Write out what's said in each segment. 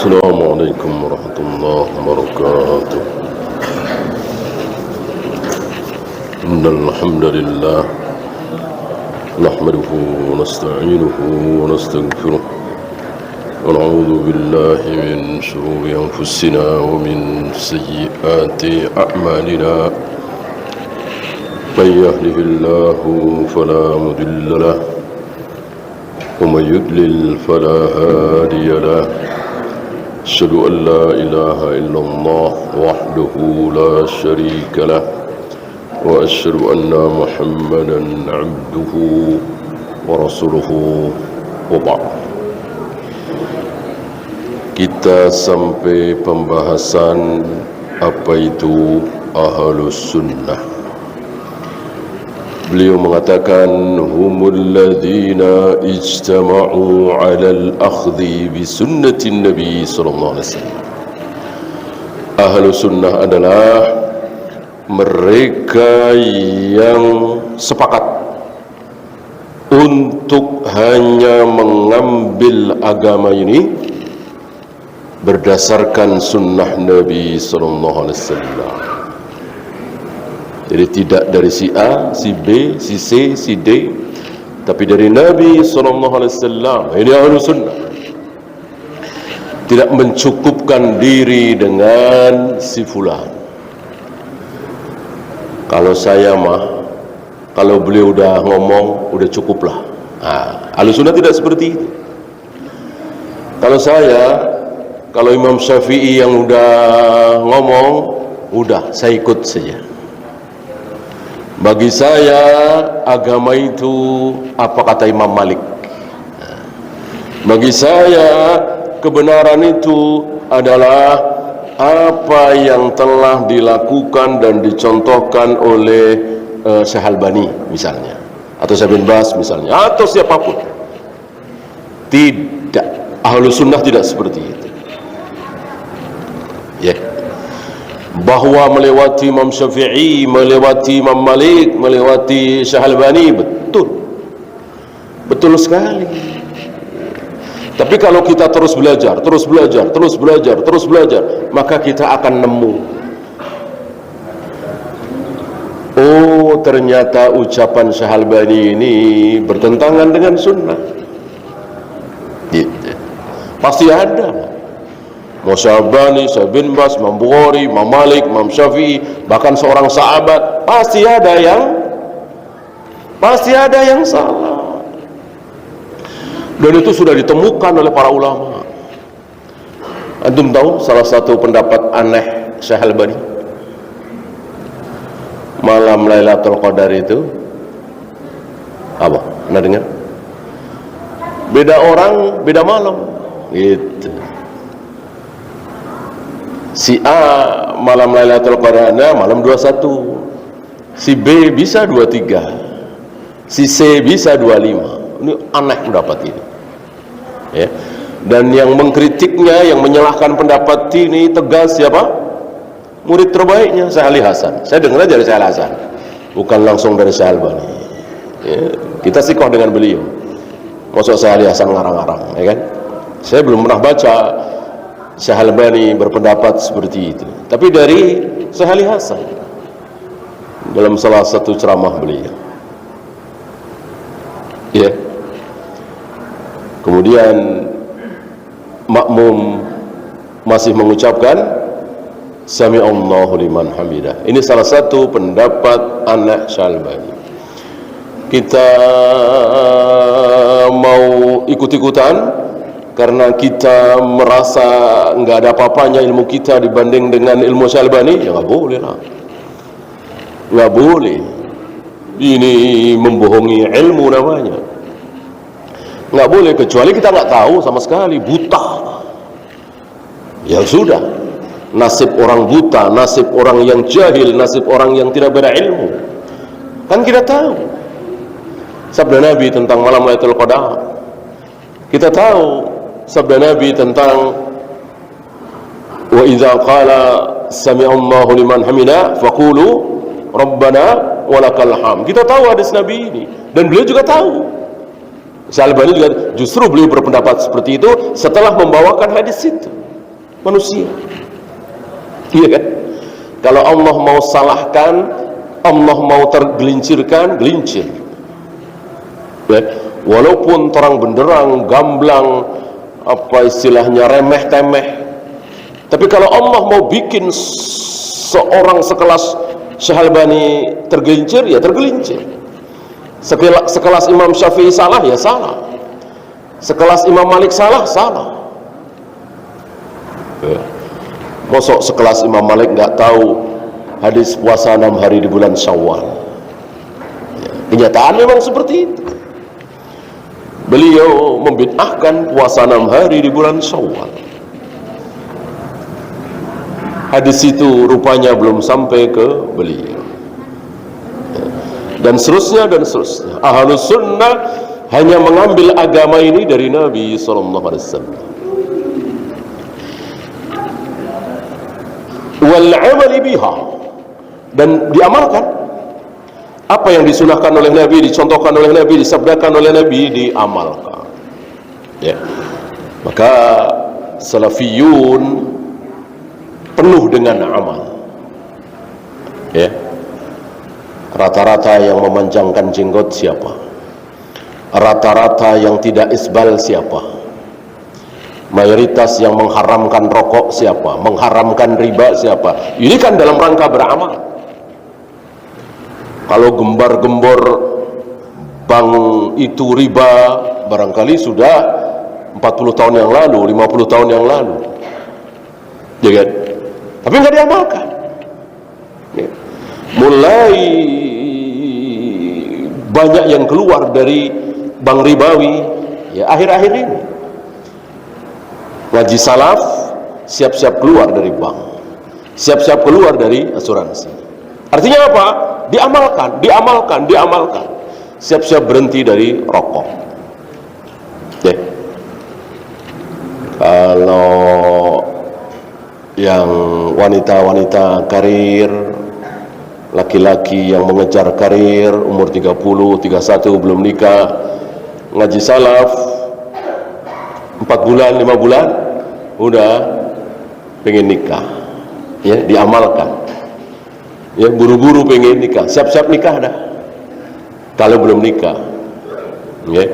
السلام عليكم ورحمة الله وبركاته. إن الحمد لله نحمده ونستعينه ونستغفره ونعوذ بالله من شرور أنفسنا ومن سيئات أعمالنا. من يهده الله فلا مضل له ومن يضلل فلا هادي له. أشهد أن لا إله إلا الله وحده لا شريك له وأشهد أن محمدا عبده ورسوله وبعد. Kita sampai pembahasan apa itu Ahlus Sunnah. Beliau mengatakan humul ladzina ijtama'u 'alal akhdhi bi sunnatin Nabi sallallahu alaihi wasallam. Ahlus Sunnah adalah mereka yang sepakat untuk hanya mengambil agama ini berdasarkan sunnah Nabi sallallahu alaihi wasallam. Jadi tidak dari si A, si B, si C, si D, tapi dari Nabi SAW. Ini Ahlus Sunnah. Tidak mencukupkan diri dengan si fulan. Kalau saya mah, kalau beliau udah ngomong, udah cukuplah. Ahlus Sunnah tidak seperti itu. Kalau saya, kalau Imam Syafi'i yang udah ngomong, udah saya ikut saja. Bagi saya agama itu apa kata Imam Malik. Bagi saya kebenaran itu adalah apa yang telah dilakukan dan dicontohkan oleh Syekh Albani misalnya, atau Syekh bin Bas misalnya, atau siapapun. Tidak, Ahlus Sunnah tidak seperti itu. Bahwa melewati Imam Syafi'i, melewati Imam Malik, melewati Syekh Albani, betul sekali. Tapi kalau kita terus belajar, maka kita akan nemu, oh ternyata ucapan Syekh Albani ini bertentangan dengan sunnah. Pasti ada. Syekh Syekh bin Bas, Imam Bukhari, Imam Malik, Imam Syafi'i, bahkan seorang sahabat, pasti ada yang salah. Dan itu sudah ditemukan oleh para ulama. Antum tahu salah satu pendapat aneh Syekh Albani? Malam Lailatul Qadar itu apa? Pernah dengar? Beda orang, beda malam. Gitu. Si A malam Lailatul Qadarnya malam 21, si B bisa 23, si C bisa 25. Ini aneh pendapat ini, ya. Dan yang mengkritiknya, yang menyalahkan pendapat ini tegas siapa? Murid terbaiknya Syekh Ali Hasan. Saya dengar dari Syekh Ali Hasan, bukan langsung dari Syekh Albani, ya. Kita sikoh dengan beliau. Masuk Syekh Ali Hasan ngarang-ngarang, ya kan? Saya belum pernah baca Syekh Albani berpendapat seperti itu, tapi dari Syekh Ali Hasan dalam salah satu ceramah beliau, ya. Kemudian makmum masih mengucapkan Sami'allahu liman hamidah. Ini salah satu pendapat anak Syekh Albani. Kita mau ikut-ikutan karena kita merasa nggak ada apa-apanya ilmu kita dibanding dengan ilmu Syekh Albani, ya nggak boleh lah, nggak boleh. Ini membohongi ilmu namanya, nggak boleh, kecuali kita nggak tahu sama sekali, buta. Ya sudah, nasib orang buta, nasib orang yang jahil, nasib orang yang tidak berilmu, kan kita tahu. Sabda Nabi tentang malam Lailatul Qadar, kita tahu. Sabda Nabi tentang wa idza qala sami'allahu liman hamida faqulu rabbana walakal hamd. Kita tahu hadis Nabi ini, dan beliau juga tahu. Syekh Albani juga justru beliau berpendapat seperti itu setelah membawakan hadis itu. manusia. Iya kan? Kalau Allah mau salahkan, Allah mau tergelincirkan, gelincir. Ya, walaupun terang benderang, gamblang, apa istilahnya, remeh temeh, tapi kalau Allah mau bikin seorang sekelas Syahalbani tergelincir, ya tergelincir. Sekelas Imam Syafi'i salah, ya salah. Sekelas Imam Malik salah, salah. Ya. Mosok sekelas Imam Malik nggak tahu hadis puasa 6 hari di bulan Syawal. Ya, kenyataan memang seperti itu. Beliau membid'ahkan puasa 6 hari di bulan Syawal. Hadis itu rupanya belum sampai ke beliau. Dan seterusnya dan seterusnya. Ahlus sunnah hanya mengambil agama ini dari Nabi SAW. Wal amali biha, dan diamalkan apa yang disunahkan oleh Nabi, dicontohkan oleh Nabi, disabdakan oleh Nabi, diamalkan. Ya. Maka salafiyun penuh dengan amal. Ya. Rata-rata yang memanjangkan jenggot siapa? Rata-rata yang tidak isbal siapa? Mayoritas yang mengharamkan rokok siapa? Mengharamkan riba siapa? Ini kan dalam rangka beramal. Kalau gembar-gembor bank itu riba, barangkali sudah 40 tahun yang lalu, 50 tahun yang lalu, ya kan? Tapi nggak diamalkan. Ya. Mulai banyak yang keluar dari bank ribawi, ya akhir-akhir ini. Ngaji salaf, siap-siap keluar dari bank, siap-siap keluar dari asuransi. Artinya apa? Diamalkan, diamalkan, diamalkan. Siap-siap berhenti dari rokok. Oke. Kalau yang wanita-wanita karir, laki-laki yang mengejar karir, umur 30, 31 belum nikah, ngaji salaf 4 bulan, 5 bulan udah pengen nikah, ya diamalkan. Ya buru-buru pengen nikah, siap-siap nikah dah. Kalau belum nikah, ya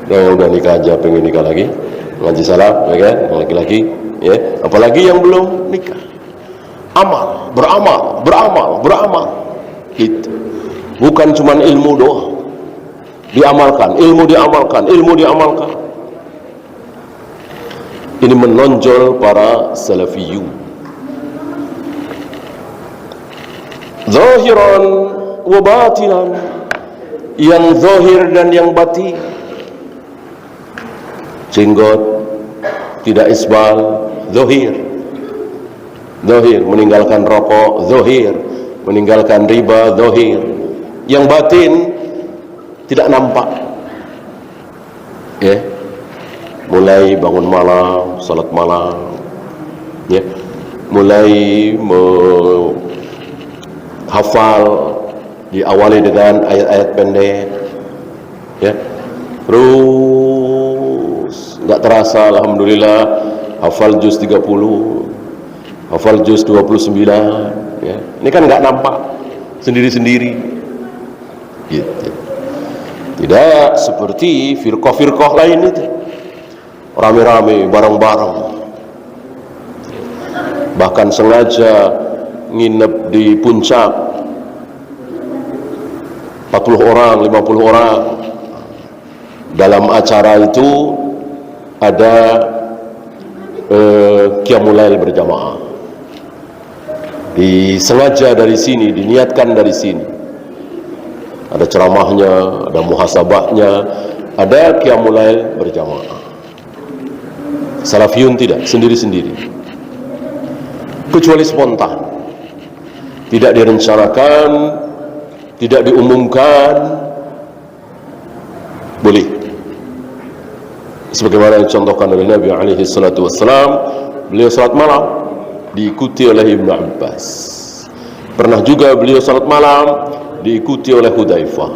yang udah nikah aja pengen nikah lagi, ngaji salaf, ya kan, yang laki-laki, ya apalagi yang belum nikah. Amal, beramal, beramal, beramal. Itu bukan cuma ilmu doang, diamalkan, ilmu diamalkan, ilmu diamalkan. Ini menonjol para salafiyun. Zahiran wa batinan, yang zahir dan yang batin. Jenggot tidak isbal, zahir. Zahir, meninggalkan rokok, zahir. Meninggalkan riba, zahir. Yang batin tidak nampak. Ya. Mulai bangun malam, salat malam, ya. Mulai hafal, diawali dengan ayat-ayat pendek, ya. Terus nggak terasa, alhamdulillah, hafal juz 30, hafal juz 29, ya. Ini kan nggak nampak, sendiri-sendiri, gitu. Tidak seperti firqah-firqah lain itu, rame-rame, bareng-bareng, bahkan sengaja nginep di puncak 40 orang, 50 orang. Dalam acara itu ada qiyamul lail berjamaah. Disengaja dari sini, diniatkan dari sini. Ada ceramahnya, ada muhasabahnya, ada qiyamul lail berjamaah. Salafiyun tidak, sendiri-sendiri, kecuali spontan, tidak direncanakan, tidak diumumkan, boleh. Sebagaimana dicontohkan oleh Nabi alaihi salatu wassalam, beliau salat malam diikuti oleh Ibnu Abbas. Pernah juga beliau salat malam diikuti oleh Hudzaifah,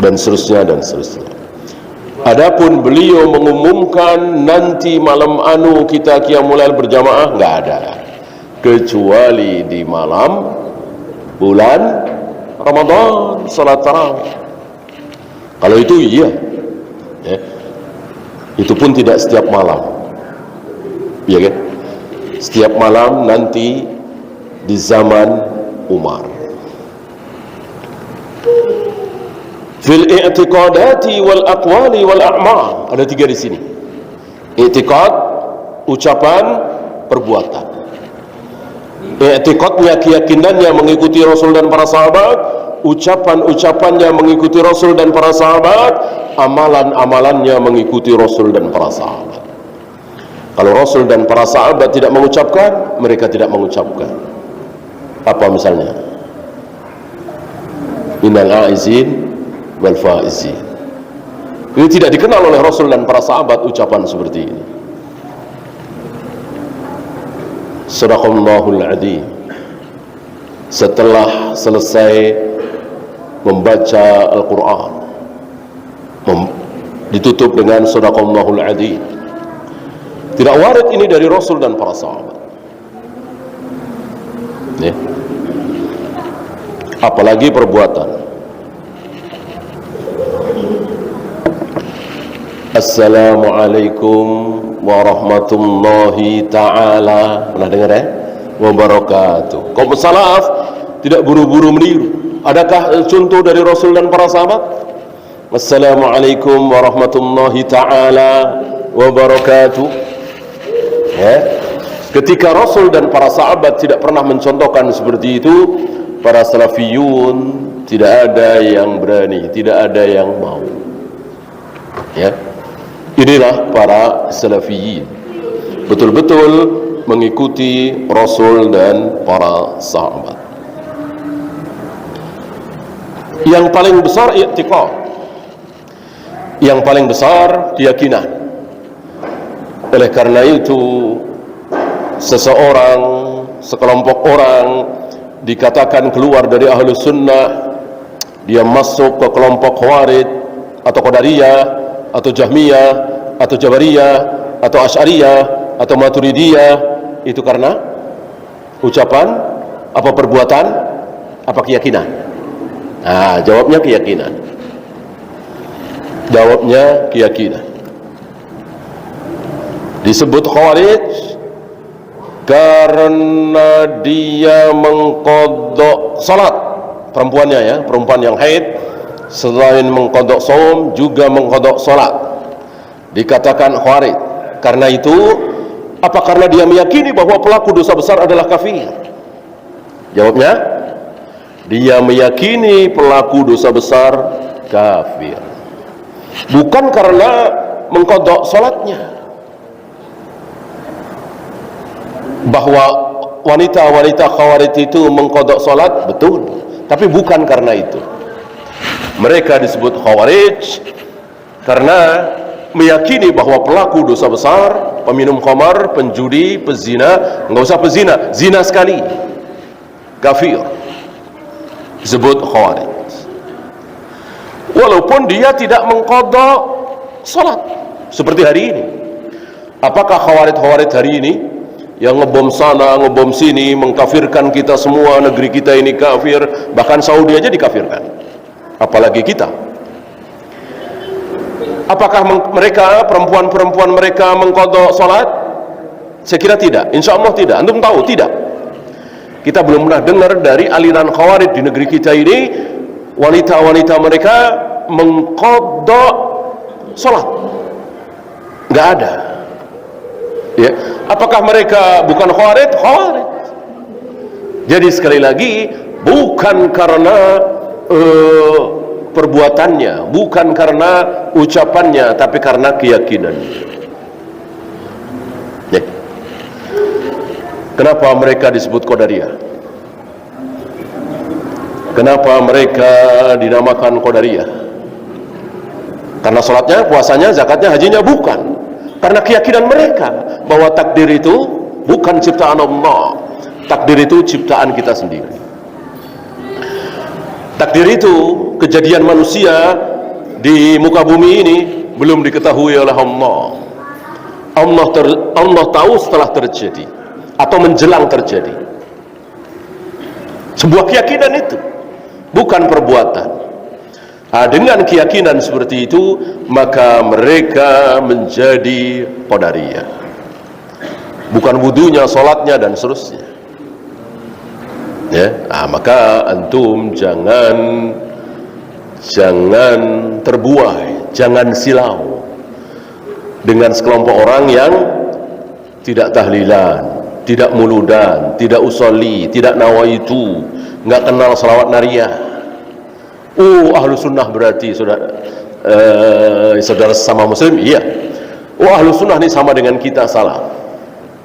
dan seterusnya dan seterusnya. Adapun beliau mengumumkan nanti malam anu kita qiyamul lail berjamaah, enggak ada, kecuali di malam bulan Ramadan salat tarawih. Kalau itu iya, ya. Itu pun tidak setiap malam, ya kan? Setiap malam nanti di zaman Umar. Fil i'tiqadati wal aqwali wal a'mal, ada 3 di sini. I'tiqad, ucapan, perbuatan. I'tiqadnya, keyakinannya mengikuti Rasul dan para sahabat, ucapan-ucapannya mengikuti Rasul dan para sahabat, amalan-amalannya mengikuti Rasul dan para sahabat. Kalau Rasul dan para sahabat tidak mengucapkan, mereka tidak mengucapkan. Apa misalnya? Innal aizin wal faizin. Ini tidak dikenal oleh Rasul dan para sahabat ucapan seperti ini. Sadaqallahul adzim. Setelah selesai membaca Al-Quran, ditutup dengan sadaqallahul adzim. Tidak warid ini dari Rasul dan para sahabat, ya. Apalagi perbuatan. Assalamualaikum warahmatullahi ta'ala, pernah dengar ya? Wabarakatuh. Kaum salaf tidak buru-buru meniru. Adakah contoh dari Rasul dan para sahabat? Assalamualaikum warahmatullahi ta'ala wabarakatuh, ya. Ketika Rasul dan para sahabat tidak pernah mencontohkan seperti itu, para salafiyun tidak ada yang berani, tidak ada yang mau, ya. Inilah para salafiyin, betul-betul mengikuti Rasul dan para sahabat. Yang paling besar i'tiqad, yang paling besar keyakinan. Oleh karena itu, seseorang, sekelompok orang dikatakan keluar dari Ahlus Sunnah, dia masuk ke kelompok Khawarij atau Qadariyah atau Jahmiyah atau Jabariyah atau Asy'ariyah atau Maturidiyah, itu karena ucapan, apa perbuatan, apa keyakinan? Nah, jawabnya keyakinan. Jawabnya keyakinan. Disebut Khawarij karena dia mengqadha salat, perempuannya ya, perempuan yang haid, selain mengqadha saum juga mengqadha salat, dikatakan Khawarij. Karena itu, apa karena dia meyakini bahwa pelaku dosa besar adalah kafir? Jawabnya, dia meyakini pelaku dosa besar kafir, bukan karena mengqadha salatnya. Bahwa wanita-wanita Khawarij itu mengqadha salat, betul, tapi bukan karena itu. Mereka disebut Khawarij karena meyakini bahwa pelaku dosa besar, peminum khamar, penjudi, pezina, enggak usah pezina, zina sekali, kafir, disebut Khawarij. Walaupun dia tidak mengqadha salat seperti hari ini. Apakah Khawarij hari ini yang ngebom sana, ngebom sini, mengkafirkan kita semua, negeri kita ini kafir, bahkan Saudi aja dikafirkan, apalagi kita? Apakah mereka, perempuan-perempuan mereka mengqadha salat? Saya kira tidak, insya Allah tidak. Antum tahu tidak? Kita belum pernah dengar dari aliran Khawarij di negeri kita ini wanita-wanita mereka mengqadha salat, nggak ada, ya. Apakah mereka bukan Khawarij? Khawarij. Jadi sekali lagi, bukan karena perbuatannya, bukan karena ucapannya, tapi karena keyakinannya, ya. Kenapa mereka disebut Qadariyah? Kenapa mereka dinamakan Qadariyah? Karena sholatnya, puasanya, zakatnya, hajinya? Bukan. Karena keyakinan mereka bahwa takdir itu bukan ciptaan Allah, takdir itu ciptaan kita sendiri. Takdir itu kejadian manusia di muka bumi ini belum diketahui oleh Allah. Allah tahu setelah terjadi atau menjelang terjadi. Sebuah keyakinan itu, bukan perbuatan. Dengan keyakinan seperti itu, maka mereka menjadi qadariyah. Bukan wudunya, sholatnya dan seterusnya. Ya, maka antum jangan terbuai, jangan silau dengan sekelompok orang yang tidak tahlilan, tidak muludan, tidak usolli, tidak nawaitu, nggak kenal salawat nariyah. Ahlu sunnah berarti saudara sama muslim? Iya. Ahlu sunnah ini sama dengan kita, salah.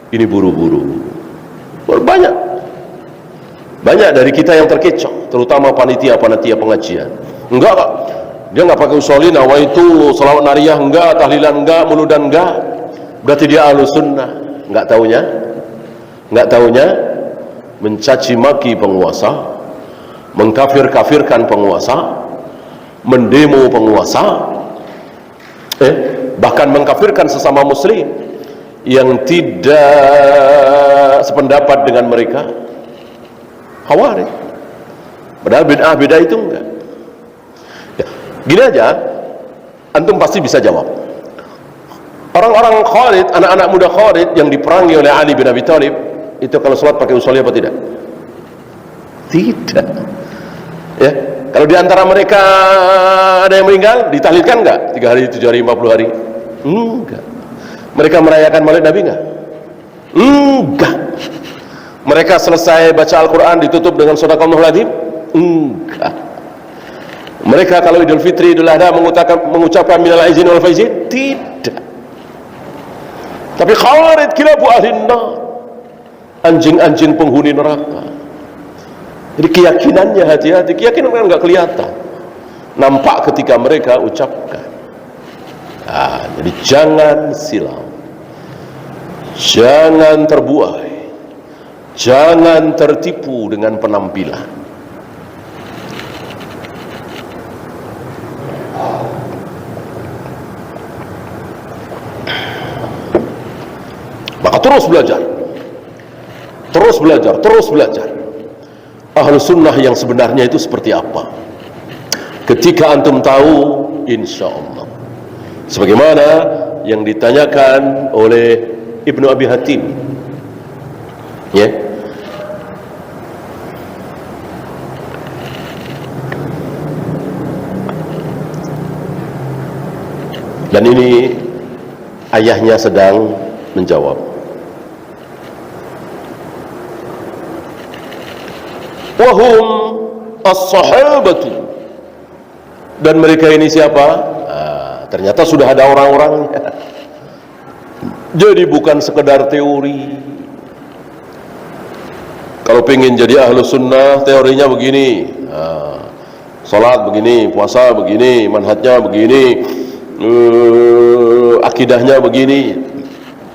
Ini buru-buru. Banyak dari kita yang terkecoh, terutama panitia pengajian. Enggak, dia nggak pakai usolli, nawaitu, salawat nariyah enggak, tahlilan enggak, muludan enggak. Berarti dia ahlu sunnah. Nggak taunya mencaci maki penguasa, mengkafir-kafirkan penguasa, mendemo penguasa, bahkan mengkafirkan sesama muslim yang tidak sependapat dengan mereka. Khawarij. Padahal bid'ah itu enggak. Ya, gini aja, antum pasti bisa jawab. Orang-orang Khawarij, anak-anak muda Khawarij yang diperangi oleh Ali bin Abi Thalib, itu kalau sholat pakai usolli apa tidak? Tidak. Ya, kalau di antara mereka ada yang meninggal, ditahlilkan enggak? 3 hari, 7 hari, 50 hari? Enggak. Mereka merayakan Maulid Nabi enggak? Enggak. Mereka selesai baca Al-Quran ditutup dengan shadaqallahul adzim? Enggak. Mereka kalau Idul Fitri, Idul Adha mengucapkan minal aizin wal faizin? Tidak. Tapi Khawarij kilabu ahlin nar, anjing-anjing penghuni neraka. Jadi keyakinannya, hati-hati, keyakinan kan nggak kelihatan, nampak ketika mereka ucapkan. Jadi jangan silau, jangan terbuai, jangan tertipu dengan penampilan. Maka terus belajar, terus belajar. Ahlus sunnah yang sebenarnya itu seperti apa? Ketika antum tahu, insya Allah, sebagaimana yang ditanyakan oleh Ibnu Abi Hatim, ya, dan ini ayahnya sedang menjawab. Wahum as-sahabatu, dan mereka ini siapa? Ternyata sudah ada orang-orangnya. Jadi bukan sekedar teori. Kalau pengen jadi ahlu sunnah, teorinya begini, salat begini, puasa begini, manhajnya begini, akidahnya begini,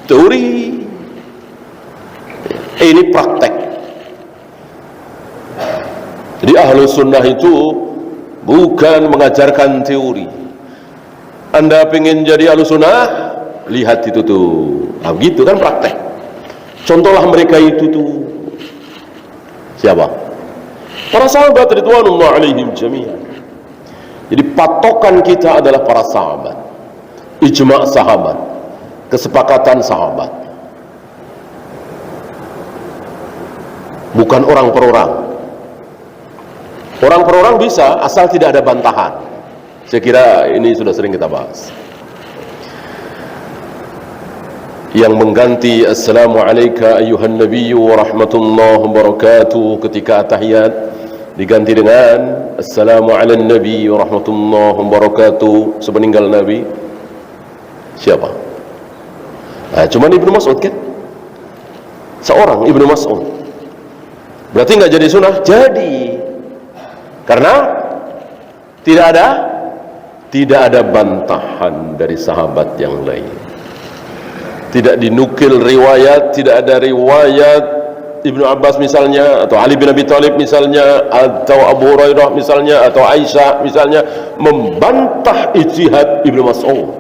teori. Ini praktek. Jadi ahlu sunnah itu bukan mengajarkan teori. Anda pengen jadi ahlu sunnah, lihat itu tuh, begitu kan praktek. Contohlah mereka itu tuh. Siapa? Para sahabat ridwanullah alaihim jami'an. Jadi patokan kita adalah para sahabat, ijma' sahabat, kesepakatan sahabat, bukan orang per orang. Orang per orang bisa, asal tidak ada bantahan. Saya kira ini sudah sering kita bahas. Yang mengganti assalamualaikum ayyuhan nabiyyu wa rahmatullahi wa barakatuh ketika tahiyat diganti dengan assalamu ala nabi wa rahmatullahi wa barakatuh sepeninggal Nabi. Siapa? Cuman Ibnu Mas'ud kan? Seorang Ibnu Mas'ud. Berarti nggak jadi sunnah? Jadi. Karena tidak ada bantahan dari sahabat yang lain. Tidak dinukil riwayat, tidak ada riwayat Ibnu Abbas misalnya, atau Ali bin Abi Thalib misalnya, atau Abu Hurairah misalnya, atau Aisyah misalnya membantah ijtihad Ibnu Mas'ud.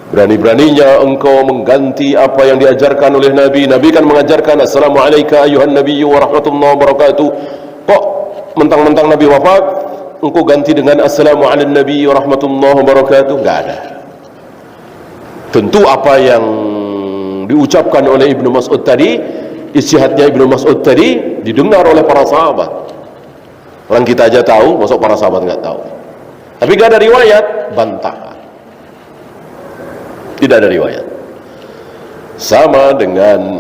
Berani-beraninya engkau mengganti apa yang diajarkan oleh Nabi. Nabi kan mengajarkan Assalamualaikum ayuhan nabiyyu wa rahmatullahi wa barakatuh. Kok mentang-mentang Nabi wafat engkau ganti dengan Assalamualaikum nabiyyu wa rahmatullahi wa barakatuh? Enggak ada. Tentu apa yang diucapkan oleh Ibnu Mas'ud tadi, ijtihadnya Ibnu Mas'ud tadi didengar oleh para sahabat. Orang kita aja tahu, masuk para sahabat enggak tahu. Tapi enggak ada riwayat bantahan. Tidak ada riwayat. Sama dengan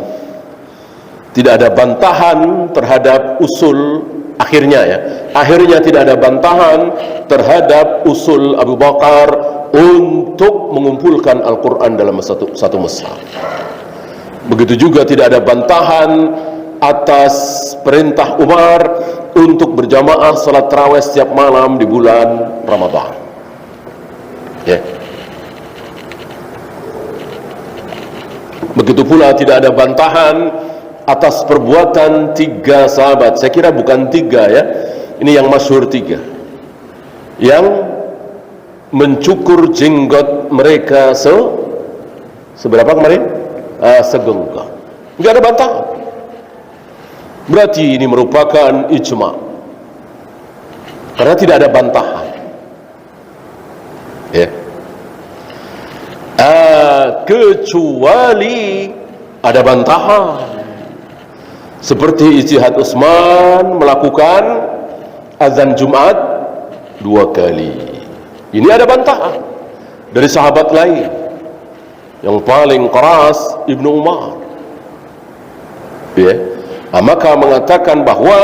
tidak ada bantahan terhadap usul akhirnya ya. Akhirnya tidak ada bantahan terhadap usul Abu Bakar untuk mengumpulkan Al-Quran dalam satu mushaf. Begitu juga tidak ada bantahan atas perintah Umar untuk berjamaah salat tarawih setiap malam di bulan Ramadan. Ya. Begitu pula tidak ada bantahan atas perbuatan 3 sahabat. Saya kira bukan 3 ya. Ini yang masyhur 3. Yang mencukur jenggot mereka seberapa kemarin? Segenggam. Enggak ada bantahan. Berarti ini merupakan ijma. Karena tidak ada bantahan. Ya. Kecuali ada bantahan seperti ijtihad Utsman melakukan azan Jumat 2 kali. Ini ada bantahan dari sahabat lain. Yang paling keras Ibnu Umar, ya. Maka mengatakan bahwa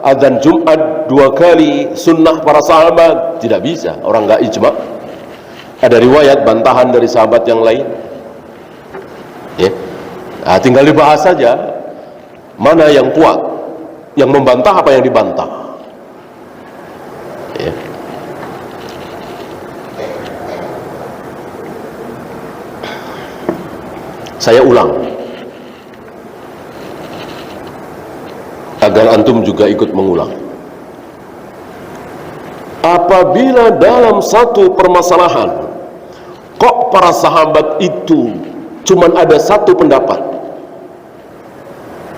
azan Jumat 2 kali sunnah para sahabat tidak bisa, orang enggak ijma. Ada riwayat bantahan dari sahabat yang lain, ya. Tinggal dibahas saja mana yang kuat, yang membantah apa yang dibantah, ya. Saya ulang agar antum juga ikut mengulang. Apabila dalam satu permasalahan kok para sahabat itu cuman ada satu pendapat,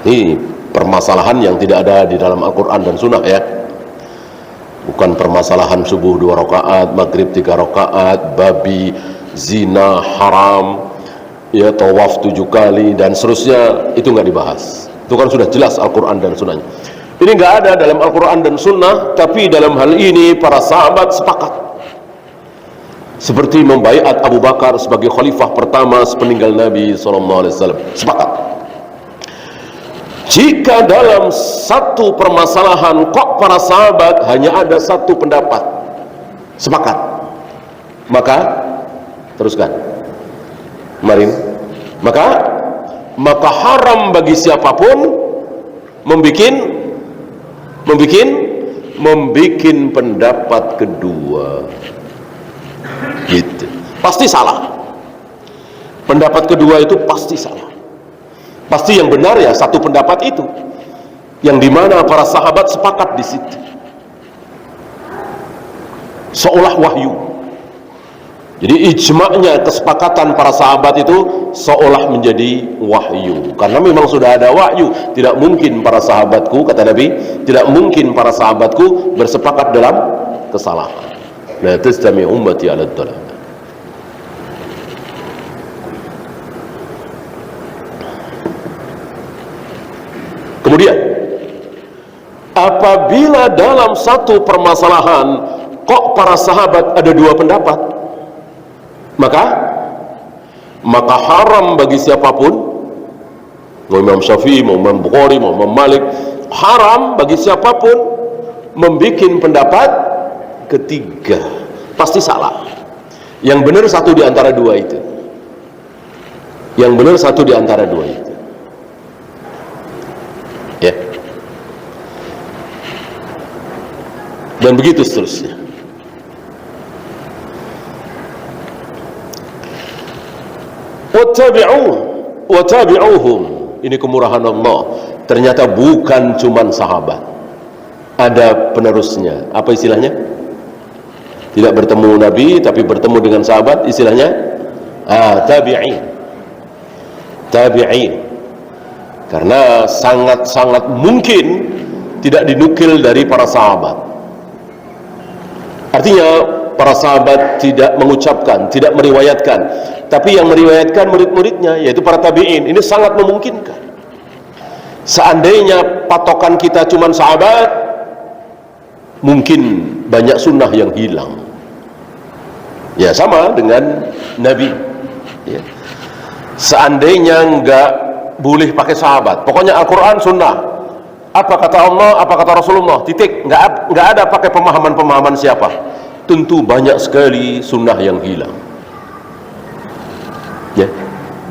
ini permasalahan yang tidak ada di dalam Al-Quran dan Sunnah ya. Bukan permasalahan subuh 2 rakaat, maghrib 3 rakaat, babi, zina, haram, ya, tawaf 7 kali dan seterusnya. Itu nggak dibahas. Itu kan sudah jelas Al-Quran dan Sunnahnya. Ini nggak ada dalam Al-Quran dan Sunnah, tapi dalam hal ini para sahabat sepakat. Seperti membaiat Abu Bakar sebagai khalifah pertama sepeninggal Nabi SAW. Sepakat. Jika dalam satu permasalahan kok para sahabat hanya ada satu pendapat, sepakat, maka teruskan. Kemarin, maka haram bagi siapapun membikin pendapat kedua, gitu. Pasti salah. Pendapat kedua itu pasti salah. Pasti yang benar ya satu pendapat itu, yang dimana para sahabat sepakat di situ, seolah wahyu. Jadi ijma'nya kesepakatan para sahabat itu seolah menjadi wahyu. Karena memang sudah ada wahyu. Tidak mungkin para sahabatku, kata Nabi, tidak mungkin para sahabatku bersepakat dalam kesalahan. La tastami ummati ala dhalal. Kemudian apabila dalam satu permasalahan kok para sahabat ada 2 pendapat, maka haram bagi siapapun, mau Imam Syafi'i, mau Imam Bukhari, mau Imam Malik, haram bagi siapapun membuat pendapat ketiga. Pasti salah. Yang benar satu di antara 2 itu. Yang benar satu di antara 2 itu. Ya. Dan begitu seterusnya. Wattabi'uhum. Ini kemurahan Allah. Ternyata bukan cuman sahabat, ada penerusnya. Apa istilahnya? Tidak bertemu Nabi tapi bertemu dengan sahabat, istilahnya Tabi'in. Tabi'in. Karena sangat-sangat mungkin tidak dinukil dari para sahabat. Artinya para sahabat tidak mengucapkan, tidak meriwayatkan, tapi yang meriwayatkan murid-muridnya, yaitu para tabi'in. Ini sangat memungkinkan. Seandainya patokan kita cuma sahabat, mungkin banyak sunnah yang hilang. Ya, sama dengan Nabi. Ya. Seandainya enggak boleh pakai sahabat, pokoknya Al-Quran sunnah, apa kata Allah, apa kata Rasulullah, titik, enggak ada pakai pemahaman-pemahaman siapa, tentu banyak sekali sunnah yang hilang. Ya,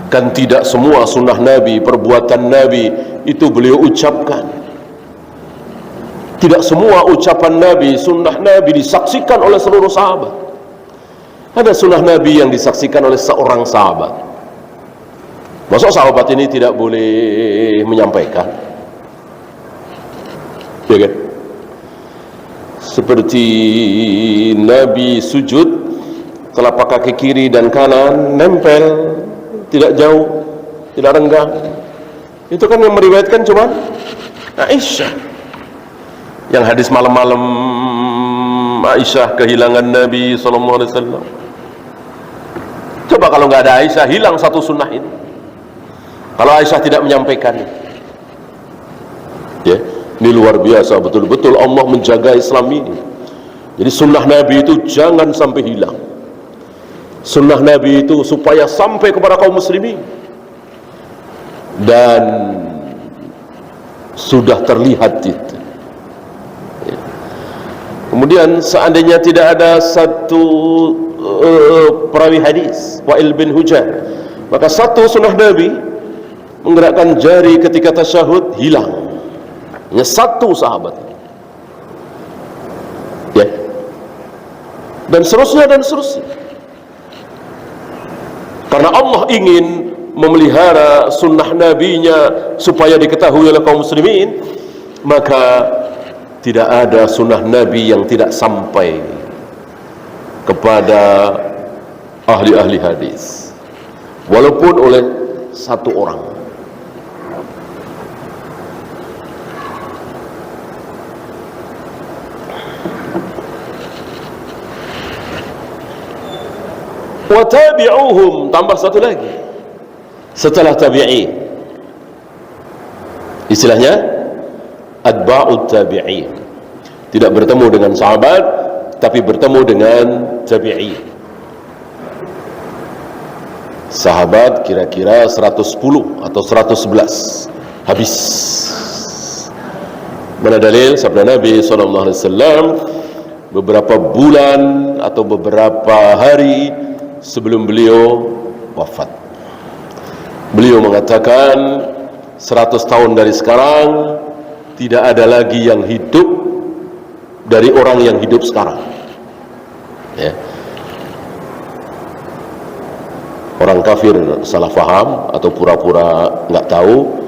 kan tidak semua sunnah Nabi, perbuatan Nabi itu beliau ucapkan. Tidak semua ucapan Nabi, sunnah Nabi disaksikan oleh seluruh sahabat. Ada sunnah Nabi yang disaksikan oleh seorang sahabat. Maksud sahabat ini tidak boleh menyampaikan? Ya kan? Seperti Nabi sujud, telapak kaki kiri dan kanan nempel, tidak jauh, tidak renggang. Itu kan yang meriwayatkan cuma Aisyah. Yang hadis malam-malam Aisyah kehilangan Nabi SAW. Coba kalau nggak ada Aisyah, hilang satu sunnah ini. Kalau Aisyah tidak menyampaikannya, ya, ini luar biasa, betul-betul Allah menjaga Islam ini. Jadi sunnah Nabi itu jangan sampai hilang. Sunnah Nabi itu supaya sampai kepada kaum muslimin. Dan sudah terlihat itu. Ya. Kemudian seandainya tidak ada satu perawi hadis, Wa'il bin Hujjar, maka satu sunnah Nabi menggerakkan jari ketika tasyahud hilang. Hanya satu sahabat. Ya. Dan seterusnya dan seterusnya. Karena Allah ingin memelihara sunnah nabinya supaya diketahui oleh kaum muslimin, maka tidak ada sunnah nabi yang tidak sampai kepada ahli-ahli hadis, walaupun oleh satu orang. Wa tabi'uhum, tambah satu lagi setelah tabi'in, istilahnya atba'ut tabi'in, tidak bertemu dengan sahabat tapi bertemu dengan tabi'in. Sahabat kira-kira 110 atau 111 habis. Mana dalil sabda Nabi SAW beberapa bulan atau beberapa hari sebelum beliau wafat, beliau mengatakan 100 tahun dari sekarang tidak ada lagi yang hidup dari orang yang hidup sekarang. Ya. Orang kafir salah faham atau pura-pura nggak tahu,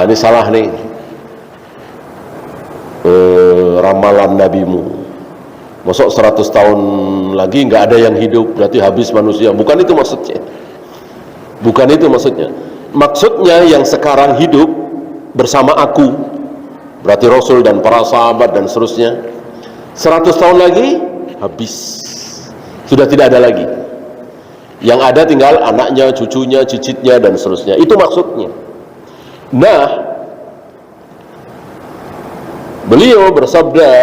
ini salah nih, ramalan nabimu. Masuk 100 tahun lagi nggak ada yang hidup, berarti habis manusia. Bukan itu maksudnya. Bukan itu maksudnya. Maksudnya yang sekarang hidup bersama aku, berarti Rasul dan para sahabat dan seterusnya. 100 tahun lagi habis, sudah tidak ada lagi. Yang ada tinggal anaknya, cucunya, cicitnya dan seterusnya. Itu maksudnya. Nah, beliau bersabda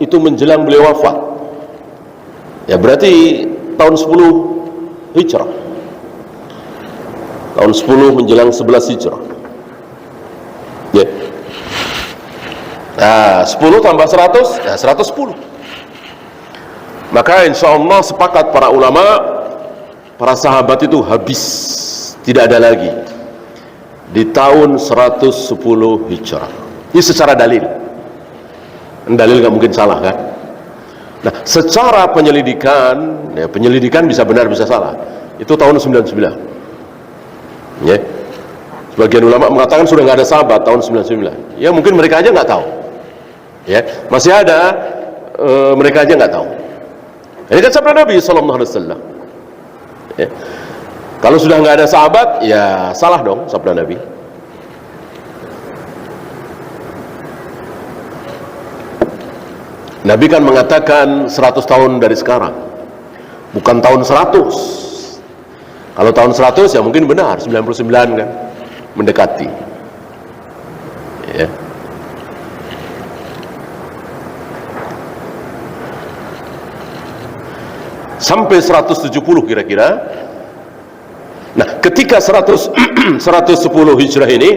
itu menjelang beliau wafat. Ya berarti tahun 10 Hijrah. Tahun 10 menjelang 11 Hijrah. Ya. Nah, 10 tambah 100, ya 110. Maka insya Allah sepakat para ulama, para sahabat itu habis, tidak ada lagi di tahun 110 Hijrah. Ini secara dalil. Dalil nggak mungkin salah kan? Nah, secara penyelidikan, ya penyelidikan bisa benar bisa salah. Itu tahun 99. Ya. Sebagian ulama mengatakan sudah nggak ada sahabat tahun 99. Ya mungkin mereka aja nggak tahu. Ya, masih ada mereka aja nggak tahu. Ini kan sabda Nabi SAW. Ya. Kalau sudah nggak ada sahabat, ya salah dong sabda Nabi. Nabi kan mengatakan 100 tahun dari sekarang, bukan tahun 100. Kalau tahun 100 ya mungkin benar, 99 kan, mendekati. Ya. Sampai 170 kira-kira. Nah, ketika 110 Hijrah ini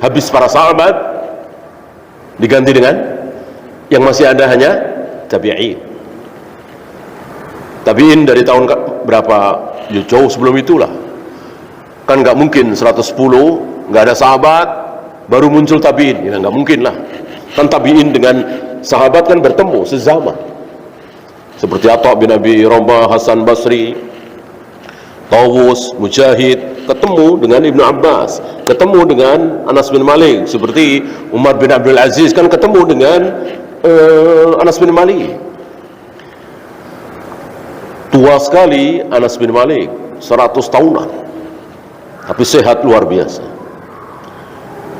habis para sahabat, diganti dengan yang masih ada hanya tabi'in. Tabi'in dari tahun berapa? Ya, jauh sebelum itulah. Kan nggak mungkin 110 nggak ada sahabat baru muncul tabi'in, ya nggak mungkin lah. Kan tabi'in dengan sahabat kan bertemu sezaman. Seperti Atha bin Abi Rabah, Hasan Basri, Tawus, Mujahid, ketemu dengan Ibnu Abbas, ketemu dengan Anas bin Malik. Seperti Umar bin Abdul Aziz kan ketemu dengan Anas bin Malik. Tua sekali Anas bin Malik, 100 tahunan, tapi sehat luar biasa.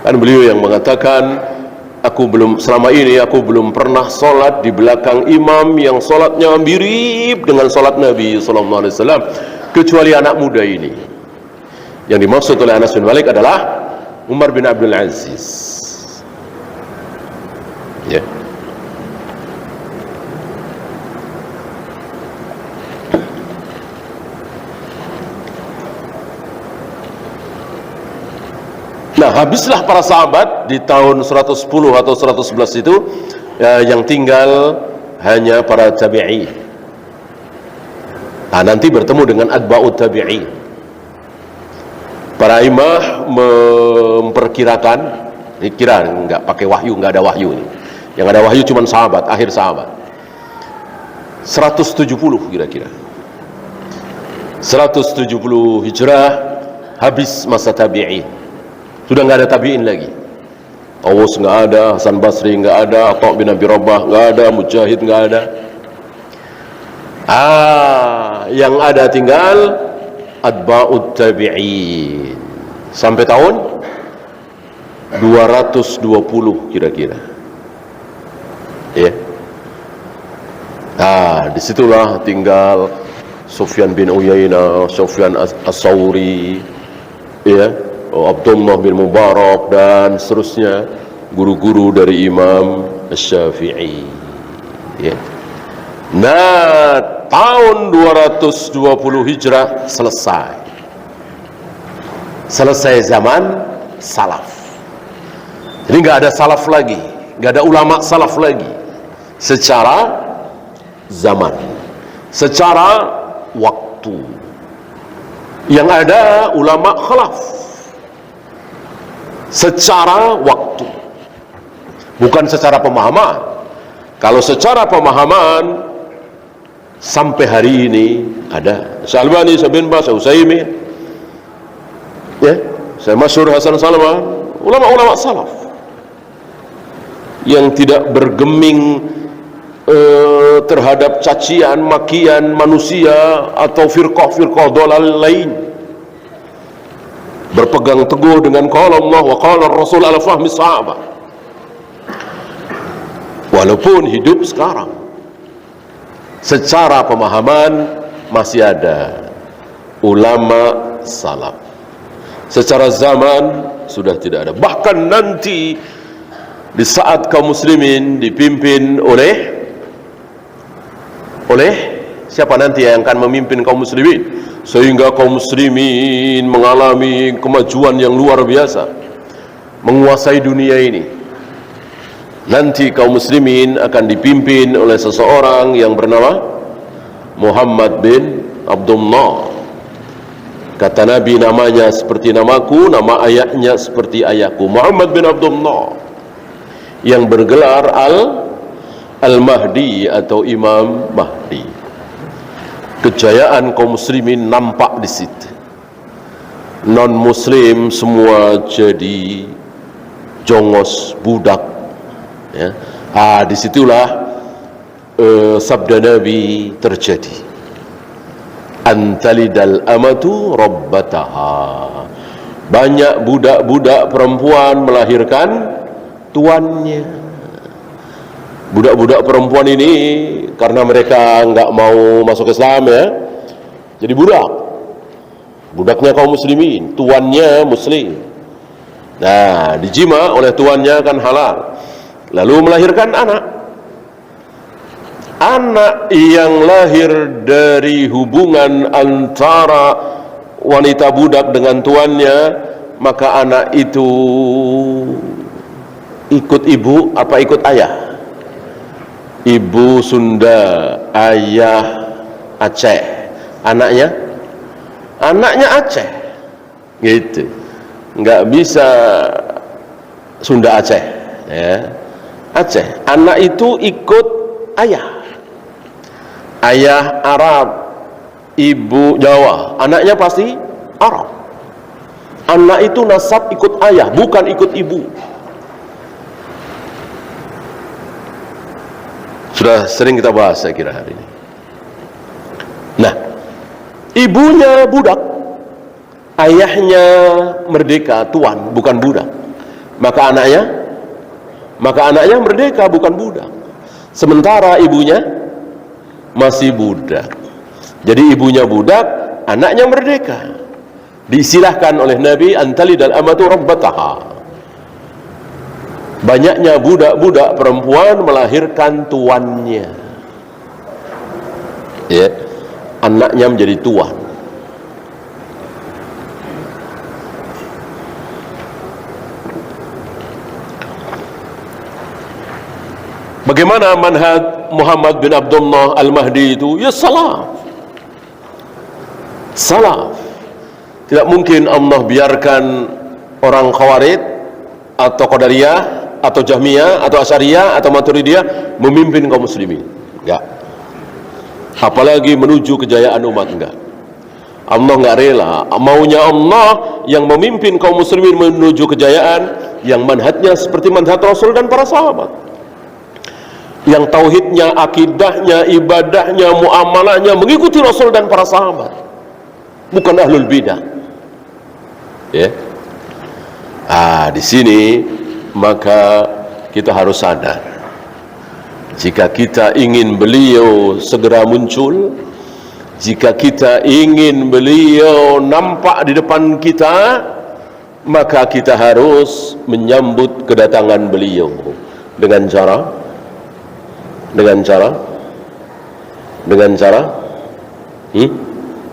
Kan beliau yang mengatakan, selama ini aku belum pernah sholat di belakang imam yang sholatnya mirip dengan sholat Nabi sallallahu alaihi wasallam, kecuali anak muda ini. Yang dimaksud oleh Anas bin Malik adalah Umar bin Abdul Aziz. Ya. Nah, habislah para sahabat di tahun 110 atau 111 itu, yang tinggal hanya para tabi'i. Nah, nanti bertemu dengan atba'ut tabi'i. Para imam memperkirakan, ini kira nggak pakai wahyu, nggak ada wahyu ini. Yang ada wahyu cuma sahabat, akhir sahabat. 170 kira-kira. 170 Hijrah, habis masa tabi'i. Sudah nggak ada tabi'in lagi. Tawus nggak ada, Hasan Basri nggak ada, Atha bin Abi Rabah nggak ada, Mujahid nggak ada. Yang ada tinggal atba'ut tabi'in sampai tahun 220 kira-kira. Ya. Disitulah tinggal Sufyan bin Uyainah, Sufyan As-Sawri, ya, Abdullah bin Mubarak, dan seterusnya, guru-guru dari Imam Syafi'i. Ya. Nah, tahun 220 Hijrah selesai zaman salaf. Jadi nggak ada salaf lagi, nggak ada ulama salaf lagi secara zaman, secara waktu. Yang ada ulama khalaf secara waktu, bukan secara pemahaman. Kalau secara pemahaman, sampai hari ini ada Syalbani, Syabin Bas, Utsaimin, ya, saya masyhur Hasan Salman, ulama-ulama salaf yang tidak bergeming terhadap cacian, makian manusia atau firqah-firqah dhalal lain, berpegang teguh dengan qala Allah wa qala Rasul ala fahmi sahabat. Walaupun hidup sekarang secara pemahaman masih ada ulama salaf, secara zaman sudah tidak ada. Bahkan nanti di saat kaum muslimin dipimpin oleh siapa nanti yang akan memimpin kaum muslimin, sehingga kaum muslimin mengalami kemajuan yang luar biasa, menguasai dunia ini. Nanti kaum muslimin akan dipimpin oleh seseorang yang bernama Muhammad bin Abdullah. Kata Nabi, namanya seperti namaku, nama ayahnya seperti ayahku. Muhammad bin Abdullah, yang bergelar Al-Mahdi atau Imam Mahdi. Kejayaan kaum muslimin nampak di situ. Non muslim semua jadi jongos, budak, ya. Disitulah sabda Nabi terjadi. antalidal amatu rabbataha. Banyak budak-budak perempuan melahirkan tuannya. Budak-budak perempuan ini karena mereka nggak mau masuk Islam ya, jadi budaknya kaum muslimin, tuannya muslim. Nah, dijima oleh tuannya kan halal, lalu melahirkan anak yang lahir dari hubungan antara wanita budak dengan tuannya, maka anak itu ikut ibu apa ikut ayah? Ibu Sunda, ayah Aceh, anaknya Aceh, gitu. Nggak bisa Sunda Aceh, ya. Aceh. Anak itu ikut ayah Arab, ibu Jawa, anaknya pasti Arab. Anak itu nasab ikut ayah, bukan ikut ibu. Sudah sering kita bahas saya kira hari ini. Nah, ibunya budak, ayahnya merdeka, tuan, bukan budak. Maka anaknya merdeka, bukan budak. Sementara ibunya masih budak. Jadi ibunya budak, anaknya merdeka. Diistilahkan oleh Nabi antalidal amatu rabbataha. Banyaknya budak-budak perempuan melahirkan tuannya, ya, anaknya menjadi tuan. Bagaimana manhaj Muhammad bin Abdullah Al-Mahdi itu? Ya salaf. Tidak mungkin Allah biarkan orang Khawarij atau Qadariyah atau Jahmiyah atau Asy'ariyah atau Maturidiyah memimpin kaum muslimin. Enggak. Apalagi menuju kejayaan umat, enggak. Allah enggak rela. Maunya Allah yang memimpin kaum muslimin menuju kejayaan yang manhajnya seperti manhaj Rasul dan para sahabat. Yang tauhidnya, akidahnya, ibadahnya, muamalahnya mengikuti Rasul dan para sahabat. Bukan ahlul bidah. Ya. Di sini maka kita harus sadar, jika kita ingin beliau segera muncul, jika kita ingin beliau nampak di depan kita, maka kita harus menyambut kedatangan beliau dengan cara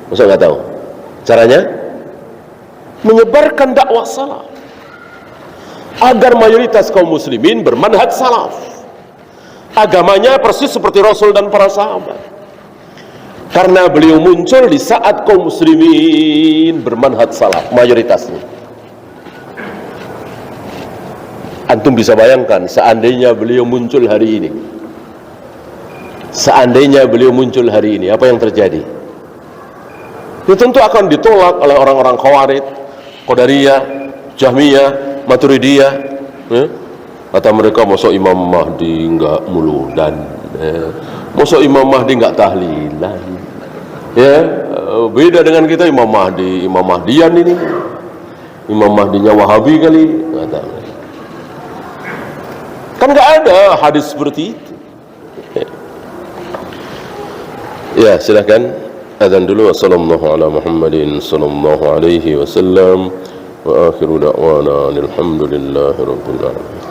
masa nggak tahu caranya? Menyebarkan dakwah salaf agar mayoritas kaum muslimin bermanhaj salaf, agamanya persis seperti Rasul dan para sahabat. Karena beliau muncul di saat kaum muslimin bermanhaj salaf mayoritasnya. Antum bisa bayangkan seandainya beliau muncul hari ini, apa yang terjadi? Itu tentu akan ditolak oleh orang-orang Khawarij, Qadariyah, Jahmiyah, Maturidiyah. Kata mereka, masa Imam Mahdi enggak muludan, masa Imam Mahdi enggak tahlilan, ya, beda dengan kita. Imam Mahdian ini, Imam Mahdinya Wahabi kali, kata mereka. Kan enggak ada hadis seperti itu. Ya, silakan adzan dulu. Wassalamualaikum ala Muhammadin sallallahu alaihi wasallam wa akhiru da'wana alhamdulillahi rabbil alamin.